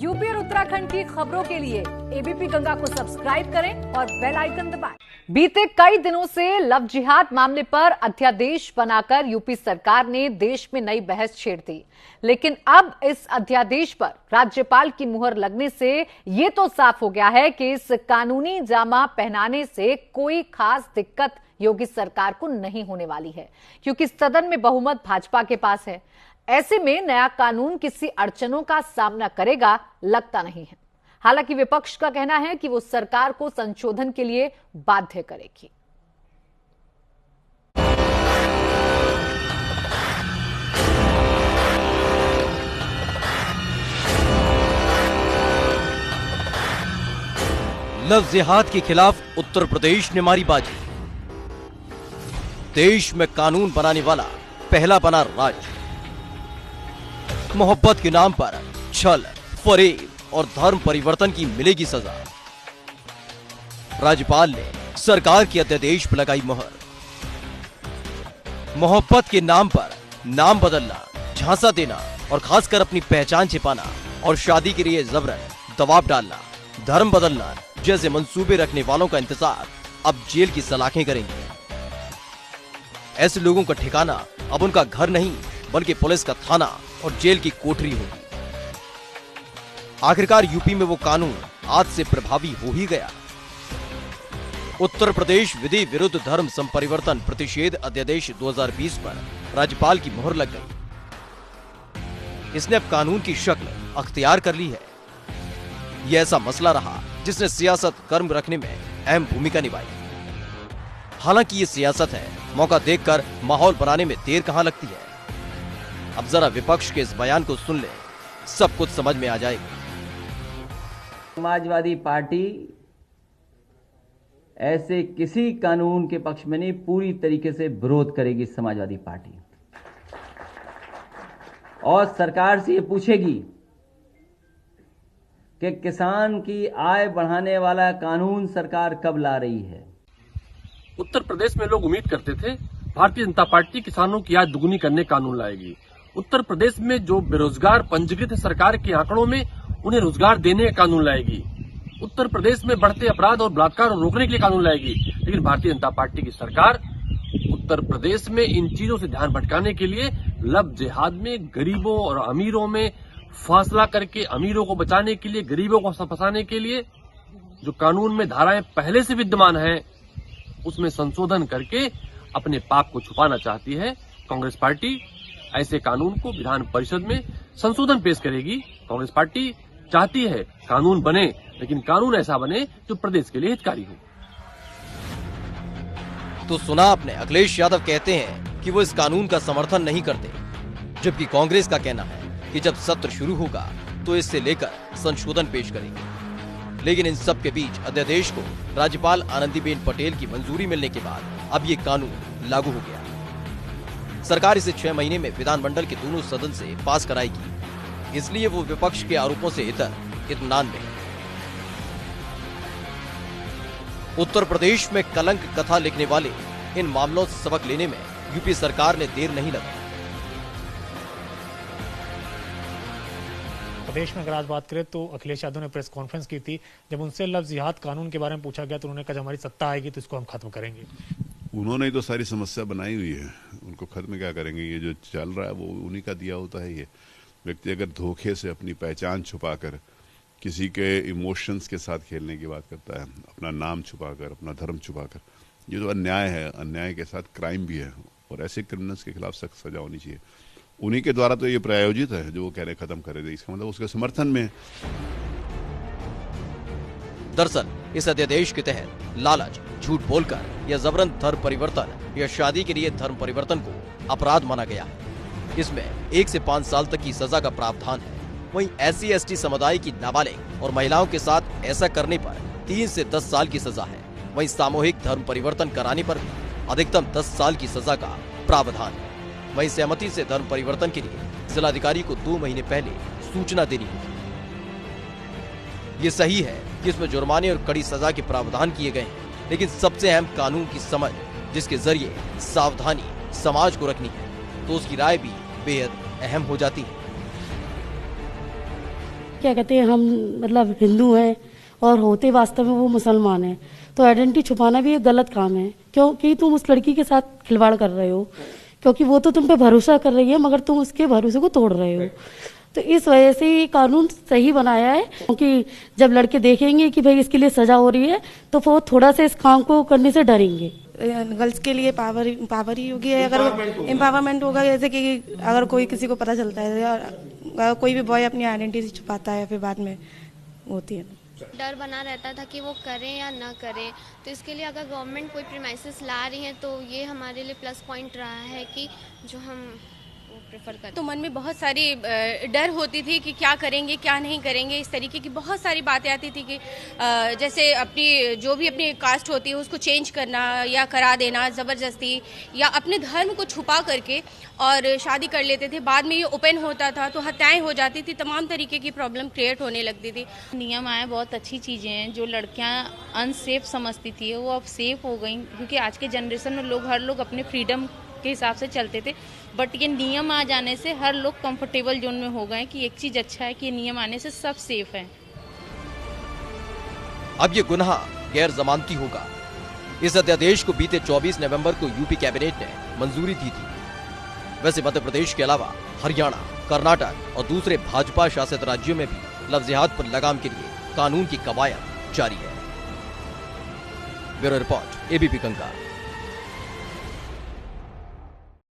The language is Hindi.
यूपी और उत्तराखंड की खबरों के लिए एबीपी गंगा को सब्सक्राइब करें और बेल आइकन दबाएं। बीते कई दिनों से लव जिहाद मामले पर अध्यादेश बनाकर यूपी सरकार ने देश में नई बहस छेड़ दी, लेकिन अब इस अध्यादेश पर राज्यपाल की मुहर लगने से ये तो साफ हो गया है कि इस कानूनी जामा पहनाने से कोई खास दिक्कत योगी सरकार को नहीं होने वाली है, क्योंकि सदन में बहुमत भाजपा के पास है। ऐसे में नया कानून किसी अड़चनों का सामना करेगा लगता नहीं है। हालांकि विपक्ष का कहना है कि वो सरकार को संशोधन के लिए बाध्य करेगी। लव जिहाद के खिलाफ उत्तर प्रदेश ने मारी बाजी। देश में कानून बनाने वाला पहला बना राज्य। मोहब्बत के नाम पर छल, फरेब और धर्म परिवर्तन की मिलेगी सजा। राज्यपाल ने सरकार के अध्यादेश पर लगाई मोहर। मोहब्बत के नाम पर नाम बदलना, झांसा देना और खासकर अपनी पहचान छिपाना और शादी के लिए जबरन दबाव डालना, धर्म बदलना जैसे मंसूबे रखने वालों का इंतजार अब जेल की सलाखें करेंगे। ऐसे लोगों का ठिकाना अब उनका घर नहीं बल्कि पुलिस का थाना और जेल की कोठरी होगी। आखिरकार यूपी में वो कानून आज से प्रभावी हो ही गया। उत्तर प्रदेश विधि विरुद्ध धर्म संपरिवर्तन प्रतिषेध अध्यादेश 2020 पर राज्यपाल की मुहर लग गई। इसने अब कानून की शक्ल अख्तियार कर ली है। यह ऐसा मसला रहा जिसने सियासत कर्म रखने में अहम भूमिका निभाई। हालांकि ये सियासत है, मौका देखकर माहौल बनाने में देर कहां लगती है। अब जरा विपक्ष के इस बयान को सुन ले, सब कुछ समझ में आ जाएगा। समाजवादी पार्टी ऐसे किसी कानून के पक्ष में नहीं, पूरी तरीके से विरोध करेगी समाजवादी पार्टी, और सरकार से ये पूछेगी कि किसान की आय बढ़ाने वाला कानून सरकार कब ला रही है। उत्तर प्रदेश में लोग उम्मीद करते थे भारतीय जनता पार्टी किसानों की आय दुगुनी करने कानून लाएगी। उत्तर प्रदेश में जो बेरोजगार पंजीकृत है सरकार के आंकड़ों में, उन्हें रोजगार देने का कानून लाएगी। उत्तर प्रदेश में बढ़ते अपराध और बलात्कार को रोकने के लिए कानून लाएगी। लेकिन भारतीय जनता पार्टी की सरकार उत्तर प्रदेश में इन चीजों से ध्यान भटकाने के लिए लव जिहाद में गरीबों और अमीरों में फासला करके, अमीरों को बचाने के लिए, गरीबों को फंसाने के लिए जो कानून में धाराएं पहले से विद्यमान हैं उसमें संशोधन करके अपने पाप को छुपाना चाहती है। कांग्रेस पार्टी ऐसे कानून को विधान परिषद में संशोधन पेश करेगी। कांग्रेस पार्टी चाहती है कानून बने, लेकिन कानून ऐसा बने जो प्रदेश के लिए हितकारी हो। तो सुना आपने, अखिलेश यादव कहते हैं कि वो इस कानून का समर्थन नहीं करते, जबकि कांग्रेस का कहना है कि जब सत्र शुरू होगा तो इससे लेकर संशोधन पेश करेंगे। लेकिन इन सब के बीच अध्यादेश को राज्यपाल आनंदीबेन पटेल की मंजूरी मिलने के बाद अब ये कानून लागू हो गया। सरकार इसे 6 महीने में विधानमंडल के दोनों सदन से पास कराएगी, इसलिए वो विपक्ष के आरोपों से इत्मीनान में है। उत्तर प्रदेश में कलंक कथा लिखने वाले इन मामलों से सबक लेने में यूपी सरकार ने देर नहीं लगाई। प्रदेश में अगर आज बात करें तो अखिलेश यादव ने प्रेस कॉन्फ्रेंस की थी। जब उनसे लव जिहाद कानून के बारे में पूछा गया तो उन्होंने कहा जब हमारी सत्ता आएगी तो इसको हम खत्म करेंगे। उन्होंने तो सारी समस्या बनाई हुई है, उनको खत्म क्या करेंगे। ये जो चल रहा है वो उन्हीं का दिया होता है। ये व्यक्ति अगर धोखे से अपनी पहचान छुपाकर किसी के इमोशंस के साथ खेलने की बात करता है, अपना नाम छुपाकर, अपना धर्म छुपाकर, ये जो अन्याय है, अन्याय के साथ क्राइम भी है, और ऐसे क्रिमिनल्स के खिलाफ सख्त सजा होनी चाहिए। उन्हीं के द्वारा तो ये प्रायोजित है जो वो कह रहे खत्म करेंगे, इसका मतलब उसके समर्थन में। दरअसल इस अध्यादेश के तहत लालच, झूठ बोलकर या जबरन धर्म परिवर्तन या शादी के लिए धर्म परिवर्तन को अपराध माना गया है। इसमें 1 से 5 साल तक की सजा का प्रावधान है। वहीं SC/ST समुदाय की नाबालिग और महिलाओं के साथ ऐसा करने पर 3 से 10 साल की सजा है। वहीं सामूहिक धर्म परिवर्तन कराने पर भी अधिकतम 10 साल की सजा का प्रावधान है। वहीं सहमति से धर्म परिवर्तन के लिए जिलाधिकारी को 2 महीने पहले सूचना देनी होगी। ये सही है कि इसमें जुर्माने और कड़ी सजा के प्रावधान किए गए हैं, लेकिन सबसे अहम कानून की समझ, जिसके जरिए सावधानी समाज को रखनी है, तो उसकी राय भी बेहद अहम हो जाती है। क्या कहते हैं, हम मतलब हिंदू हैं और होते वास्तव में वो मुसलमान हैं, तो आइडेंटिटी छुपाना भी एक गलत काम है, क्योंकि तुम उस लड़की के साथ खिलवाड़ कर रहे हो, क्योंकि वो तो तुम पे भरोसा कर रही है मगर तुम उसके भरोसे को तोड़ रहे हो। तो इस वजह से ये कानून सही बनाया है, क्योंकि जब लड़के देखेंगे कि भाई इसके लिए सजा हो रही है तो वो थोड़ा सा इस काम को करने से डरेंगे। गर्ल्स के लिए पावर ही होगी, अगर एम्पावरमेंट होगा, जैसे कि अगर कोई किसी को पता चलता है या कोई भी बॉय अपनी आइडेंटिटी छुपाता है फिर बाद में होती है। डर बना रहता था कि वो करें या ना करें, तो इसके लिए अगर गवर्नमेंट कोई प्रीमाइसेस ला रही है तो ये हमारे लिए प्लस पॉइंट रहा है कि जो हम प्रेफर करते। तो मन में बहुत सारी डर होती थी कि क्या करेंगे क्या नहीं करेंगे, इस तरीके की बहुत सारी बातें आती थी कि जैसे अपनी जो भी अपनी कास्ट होती है उसको चेंज करना या करा देना ज़बरदस्ती, या अपने धर्म को छुपा करके और शादी कर लेते थे, बाद में ये ओपन होता था तो हत्याएं हो जाती थी, तमाम तरीके की प्रॉब्लम क्रिएट होने लगती थी। नियम आए बहुत अच्छी चीज़ें हैं, जो लड़कियां अनसेफ समझती थी वो अब सेफ हो गई, क्योंकि आज के जनरेशन में हर लोग अपने फ्रीडम के हिसाब से चलते थे, बट ये नियम आ जाने से हर लोग कंफर्टेबल जोन में हो गए कि एक चीज अच्छा है कि ये नियम आने से सब सेफ है। अब ये गुनाह गैर जमानती होगा। इस अध्यादेश को बीते 24 नवंबर को यूपी कैबिनेट ने मंजूरी दी थी। वैसे मध्य प्रदेश के अलावा हरियाणा, कर्नाटक और दूसरे भाजपा शासित राज्यों में भी लफ्ज़ जिहाद पर लगाम के लिए कानून की कवायद जारी है। Bureau report, ABP Ganga.